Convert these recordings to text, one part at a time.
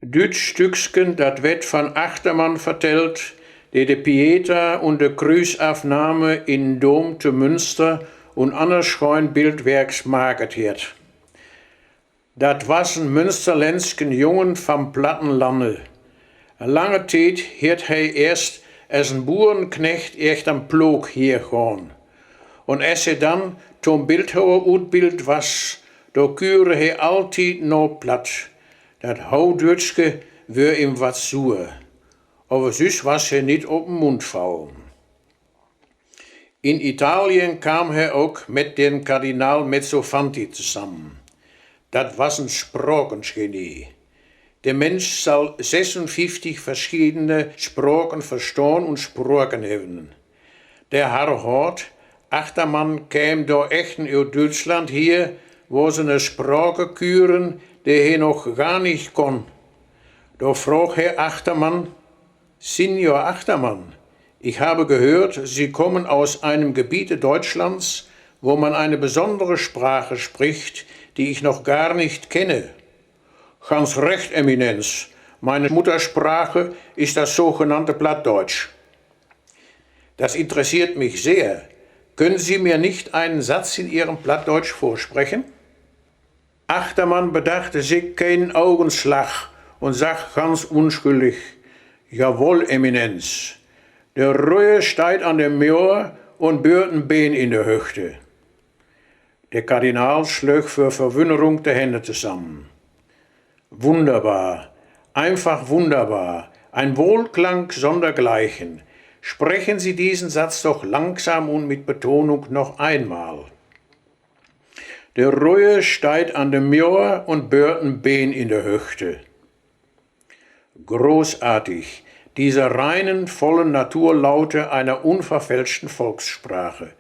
Düt Stücksken, dat wird von Achtermann vertellt, der de Pieta und de Grüßaufnahme in Dom zu Münster und anderschein Bildwerks maget het. Dat was een Münsterlensken Jungen vom Plattenlande. Lange Tijd het hij eerst als een Boerenknecht echt am Plog hier gaan. Und als hij dan zum Bildhauer uitbild was, do küre hij altijd no plat. Dat Houdutske wär ihm wat zuur. Aber süß was hij niet op den Mund fallen. In Italien kam hij ook met den Kardinal Mezzofanti zusammen. Dat was een Sprachengenie. Der Mensch soll 56 verschiedene Sprachen verstehen und Sprachen haben. Der Herr Hort, Achtermann, käm do echten aus Deutschland hier, wo sie eine Sprache küren, die er noch gar nicht kon. Da fragt Herr Achtermann, Signor Achtermann, ich habe gehört, Sie kommen aus einem Gebiet Deutschlands, wo man eine besondere Sprache spricht, die ich noch gar nicht kenne. Ganz recht, Eminenz. Meine Muttersprache ist das sogenannte Plattdeutsch. Das interessiert mich sehr. Können Sie mir nicht einen Satz in Ihrem Plattdeutsch vorsprechen? Achtermann bedachte sich keinen Augenschlag und sagt ganz unschuldig, jawohl, Eminenz. Der Röhe steigt an dem Meer und bührt ein Bein in der Hüfte. Der Kardinal schlug für Verwunderung die Hände zusammen. Wunderbar, einfach wunderbar, ein Wohlklang sondergleichen. Sprechen Sie diesen Satz doch langsam und mit Betonung noch einmal. Der Röhe steigt an dem Meer und bührt ein Bein in der Hüfte. Großartig, diese reinen, vollen Naturlaute einer unverfälschten Volkssprache.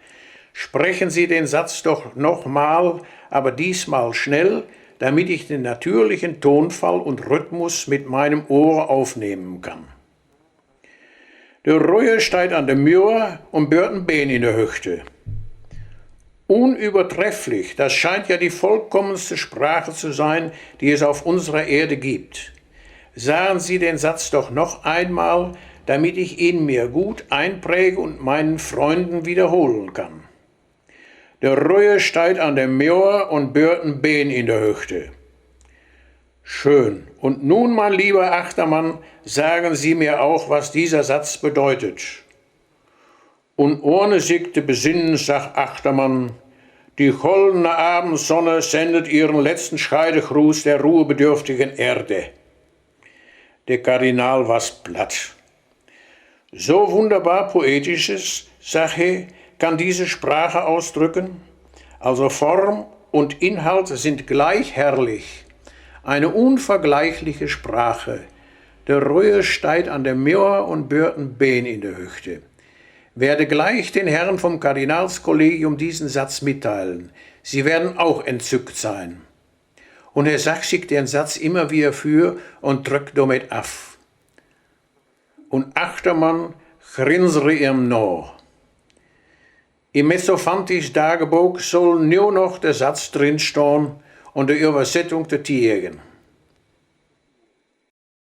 Sprechen Sie den Satz doch nochmal, aber diesmal schnell, damit ich den natürlichen Tonfall und Rhythmus mit meinem Ohr aufnehmen kann. Der Röhe steigt an dem Meer und bührt ein Bein in der Hüfte. Unübertrefflich, das scheint ja die vollkommenste Sprache zu sein, die es auf unserer Erde gibt. Sagen Sie den Satz doch noch einmal, damit ich ihn mir gut einpräge und meinen Freunden wiederholen kann. Der Röhe steigt an dem Meer und bührt ein Bein in der Hüfte. Schön. Und nun, mein lieber Achtermann, sagen Sie mir auch, was dieser Satz bedeutet. Und ohne sich zu besinnen, sagt Achtermann, die goldene Abendsonne sendet ihren letzten Scheidegruß der ruhebedürftigen Erde. Der Kardinal war platt. So wunderbar Poetisches, sagt er, kann diese Sprache ausdrücken. Also Form und Inhalt sind gleich herrlich. Eine unvergleichliche Sprache. Der Röhe steigt an dem Meer und bührt ein Bein in der Hüfte. Werde gleich den Herren vom Kardinalskollegium diesen Satz mitteilen. Sie werden auch entzückt sein. Und er sagt sich den Satz immer wieder für und drückt damit auf. Und Achtermann grinsere ihm nach. Im Mezzofantis Tagebuch soll nur noch der Satz drinstehen und die Übersetzung der Tieren.